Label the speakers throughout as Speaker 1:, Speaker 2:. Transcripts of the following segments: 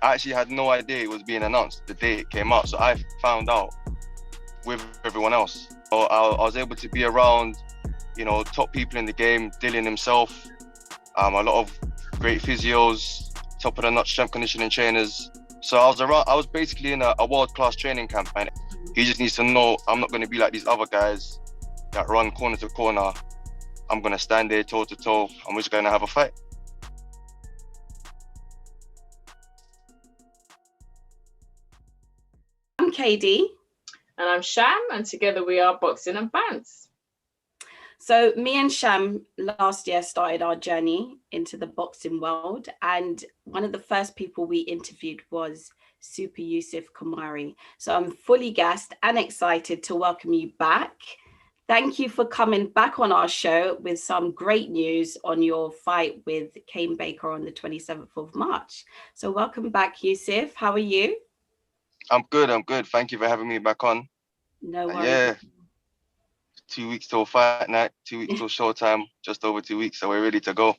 Speaker 1: I actually had no idea it was being announced the day it came out. So I found out with everyone else. So I was able to be around, top people in the game, Dylan himself, a lot of great physios, top of the notch strength conditioning trainers. So I was basically in a world-class training camp, and he just needs to know I'm not going to be like these other guys that run corner to corner. I'm going to stand there toe to toe, and we're just going to have a fight.
Speaker 2: I'm KD.
Speaker 3: And I'm Sham, and together we are Boxing and Bantz.
Speaker 2: So me and Sham last year started our journey into the boxing world, and one of the first people we interviewed was Super Youssef Khoumari. So I'm fully gassed and excited to welcome you back. Thank you for coming back on our show with some great news on your fight with Kane Baker on the 27th of March. So welcome back, Youssef. How are you?
Speaker 1: I'm good. Thank you for having me back on.
Speaker 2: No worries.
Speaker 1: Yeah, 2 weeks till fight night, 2 weeks till showtime, just over 2 weeks, so we're ready to go.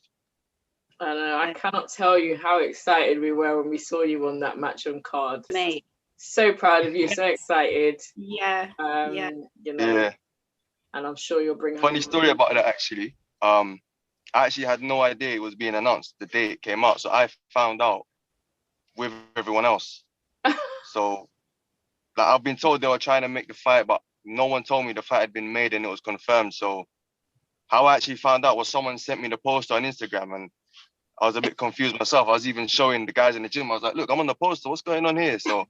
Speaker 3: I know, I cannot tell you how excited we were when we saw you on that matchroom card.
Speaker 2: Mate.
Speaker 3: So proud of you, so excited.
Speaker 2: Yeah.
Speaker 3: Yeah. And I'm sure you'll bring
Speaker 1: Funny story about that, actually. I actually had no idea it was being announced the day it came out, so I found out with everyone else. So, I've been told they were trying to make the fight, but no one told me the fight had been made and it was confirmed. So how I actually found out was someone sent me the poster on Instagram, and I was a bit confused myself. I was even showing the guys in the gym. I was like, look, I'm on the poster. What's going on here? So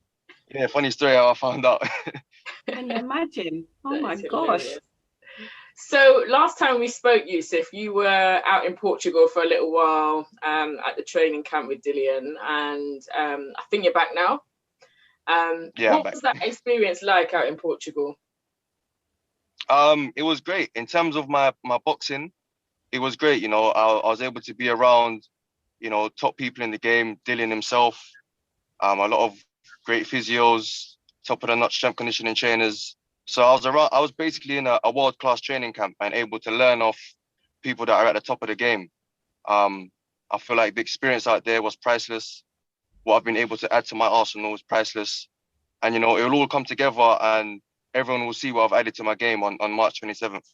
Speaker 1: yeah, funny story how I found out.
Speaker 2: Can you imagine? Oh my gosh.
Speaker 3: So last time we spoke, Youssef, you were out in Portugal for a little while at the training camp with Dillian, and I think you're back now. What was that experience like out in Portugal?
Speaker 1: It was great. In terms of my boxing, it was great. I was able to be around, top people in the game, Dylan himself, a lot of great physios, top of the notch strength conditioning trainers. So I was basically in a world-class training camp and able to learn off people that are at the top of the game. I feel like the experience out there was priceless. What I've been able to add to my arsenal is priceless. And, it will all come together and everyone will see what I've added to my game on March 27th.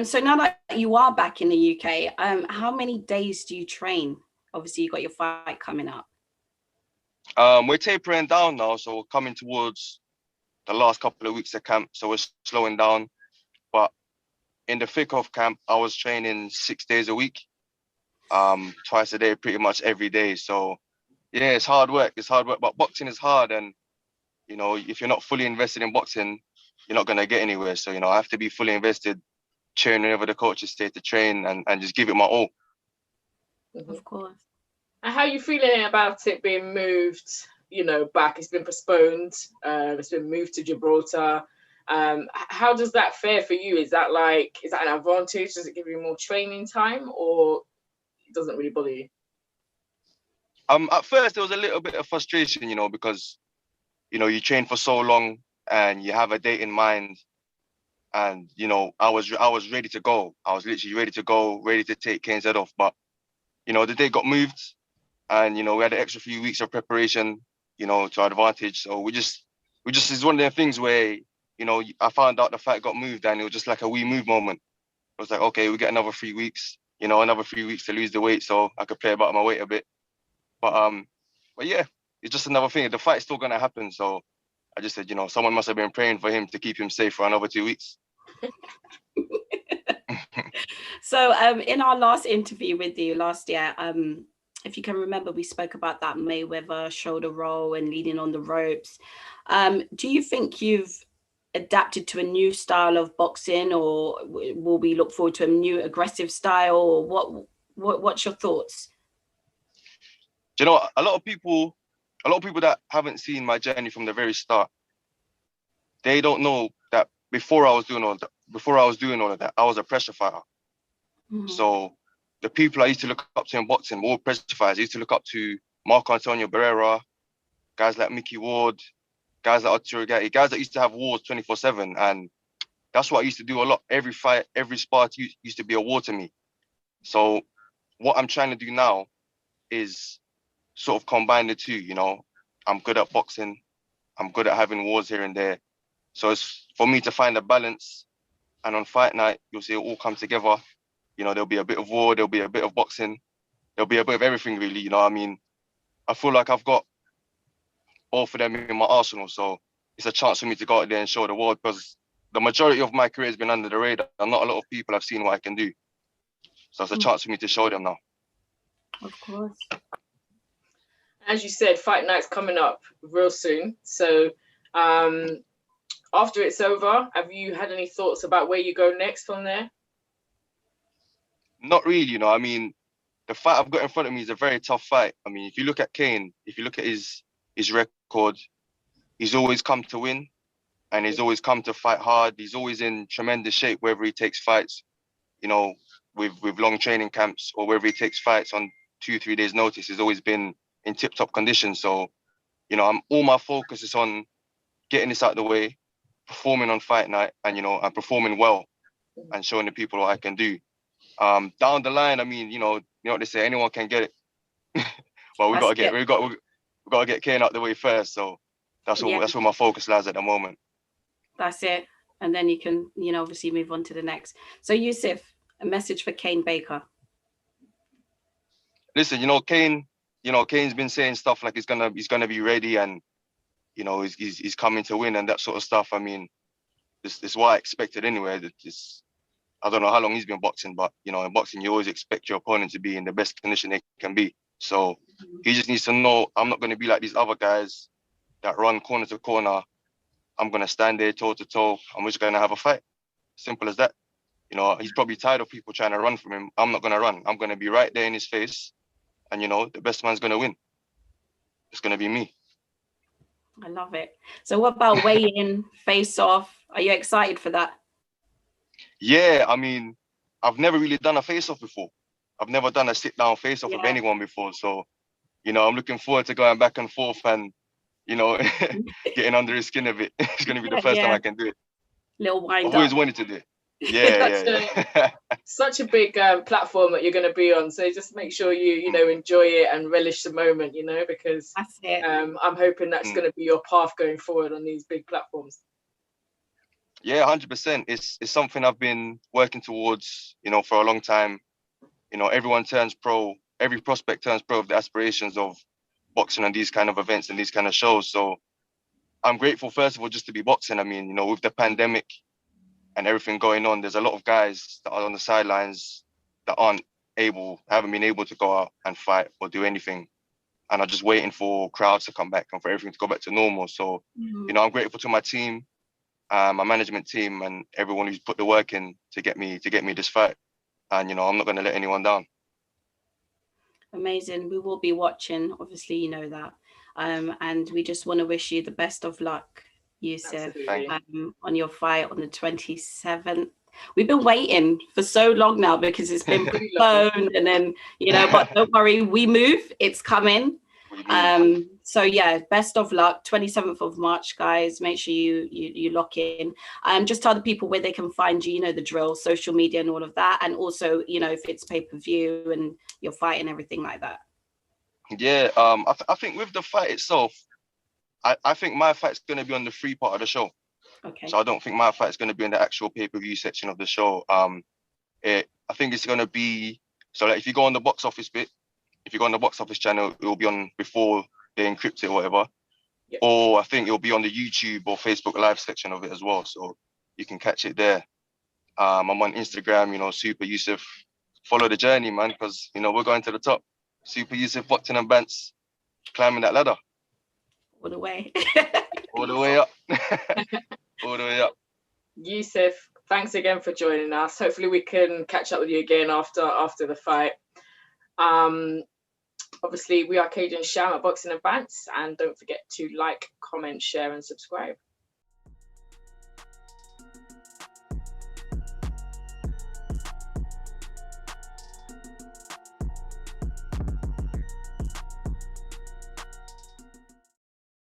Speaker 2: So now that you are back in the UK, how many days do you train? Obviously, you got your fight coming up.
Speaker 1: We're tapering down now, so we're coming towards the last couple of weeks of camp, so we're slowing down. But in the thick of camp, I was training 6 days a week, twice a day, pretty much every day. So yeah, it's hard work, but boxing is hard, and if you're not fully invested in boxing, you're not going to get anywhere. So I have to be fully invested, training whenever the coaches say to train, and just give it my all.
Speaker 2: Of course.
Speaker 3: And how are you feeling about it being moved, back? It's been postponed. It's been moved to Gibraltar. How does that fare for you? Is that an advantage? Does it give you more training time, or it doesn't really bother you?
Speaker 1: At first, there was a little bit of frustration, because, you train for so long and you have a date in mind. And, I was ready to go. I was literally ready to go, ready to take Kane's head off. But, the date got moved, and, we had an extra few weeks of preparation, to our advantage. So we just, it's one of the things where, I found out the fight got moved, and it was just like a we move moment. It was like, okay, we get another 3 weeks, another 3 weeks to lose the weight, so I could play about my weight a bit. But yeah, it's just another thing. The fight's still gonna happen, so I just said, someone must have been praying for him to keep him safe for another 2 weeks.
Speaker 2: So in our last interview with you last year, if you can remember, we spoke about that Mayweather shoulder roll and leading on the ropes. Do you think you've adapted to a new style of boxing, or will we look forward to a new aggressive style, or what's your thoughts?
Speaker 1: Do you know, a lot of people that haven't seen my journey from the very start, they don't know that before I was doing all of that, I was a pressure fighter. Mm-hmm. So the people I used to look up to in boxing were all pressure fighters. I used to look up to Marco Antonio Barrera, guys like Mickey Ward, guys like Arturo Gatti, guys that used to have wars 24/7. And that's what I used to do a lot. Every fight, every spar used to be a war to me. So what I'm trying to do now is sort of combine the two, I'm good at boxing. I'm good at having wars here and there. So it's for me to find a balance. And on fight night, you'll see it all come together. You know, there'll be a bit of war, there'll be a bit of boxing, there'll be a bit of everything really. You know what I mean? I feel like I've got both of them in my arsenal. So it's a chance for me to go out there and show the world, because the majority of my career has been under the radar. And not a lot of people have seen what I can do. So it's a chance for me to show them now.
Speaker 2: Of course.
Speaker 3: As you said, fight night's coming up real soon. So after it's over, have you had any thoughts about where you go next from there?
Speaker 1: Not really, you know. I mean, the fight I've got in front of me is a very tough fight. I mean, if you look at Kane, if you look at his record, he's always come to win, and he's always come to fight hard. He's always in tremendous shape wherever he takes fights, you know, with long training camps, or wherever he takes fights on 2-3 days notice. He's always been in tip-top condition. So, you know, all my focus is on getting this out of the way, performing on fight night, and, you know, and performing well and showing the people what I can do. Down the line, I mean, you know what they say, anyone can get it. But we got to get Kane out the way first. So that's where my focus lies at the moment.
Speaker 2: That's it. And then you can, you know, obviously move on to the next. So Youssef, a message for Kane Baker.
Speaker 1: Listen, you know, Kane's been saying stuff like he's gonna be ready, and you know, he's coming to win and that sort of stuff. I mean, this is what I expected anyway. I don't know how long he's been boxing, but you know, in boxing you always expect your opponent to be in the best condition they can be. So he just needs to know I'm not going to be like these other guys that run corner to corner. I'm going to stand there toe to toe. I'm just going to have a fight. Simple as that. You know, he's probably tired of people trying to run from him. I'm not going to run. I'm going to be right there in his face. And, you know, the best man's going to win. It's going to be me.
Speaker 2: I love it. So what about Weighin, face off? Are you excited for that?
Speaker 1: Yeah, I mean, I've never really done a face-off before. I've never done a sit-down face-off with anyone before. So, you know, I'm looking forward to going back and forth and, you know, getting under his skin a bit. It's going to be the first time I can do it.
Speaker 2: Little wind
Speaker 1: I've always wanted to do it. Yeah.
Speaker 3: Such a big platform that you're going to be on. So just make sure you know, enjoy it and relish the moment, you know, because
Speaker 2: that's it.
Speaker 3: I'm hoping that's going to be your path going forward on these big platforms.
Speaker 1: Yeah, 100%. It's something I've been working towards, you know, for a long time. You know, everyone turns pro, every prospect turns pro with the aspirations of boxing on these kind of events and these kind of shows. So I'm grateful, first of all, just to be boxing. I mean, you know, with the pandemic and everything going on, there's a lot of guys that are on the sidelines that haven't been able to go out and fight or do anything, and are just waiting for crowds to come back and for everything to go back to normal. So, you know, I'm grateful to my team, my management team, and everyone who's put the work in to get me this fight. And, you know, I'm not going to let anyone down.
Speaker 2: Amazing. We will be watching, obviously, you know that. And we just want to wish you the best of luck, Youssef, on your fight on the 27th. We've been waiting for so long now because it's been postponed, and then, you know, but don't worry, we move, it's coming. So yeah, best of luck. 27th of March, guys. Make sure you lock in. Just tell the people where they can find you, you know, the drill, social media and all of that. And also, you know, if it's pay-per-view and your fight and everything like that. Yeah,
Speaker 1: I think with the fight itself, I think my fight's going to be on the free part of the show.
Speaker 2: Okay.
Speaker 1: So I don't think my fight's going to be in the actual pay-per-view section of the show. I think it's going to be, so like if you go on the box office bit, if you go on the box office channel, it will be on before they encrypt it or whatever. Yep. Or I think it'll be on the YouTube or Facebook Live section of it as well. So you can catch it there. I'm on Instagram, you know, Super Youssef. Follow the journey, man, because, you know, we're going to the top. Super Youssef, Boxing and Bantz, climbing that ladder.
Speaker 2: All the way.
Speaker 1: All the way up. All the way up.
Speaker 3: Youssef, thanks again for joining us. Hopefully we can catch up with you again after the fight. Obviously, we are Cajun Sham at Boxing and Bantz, and don't forget to like, comment, share, and subscribe.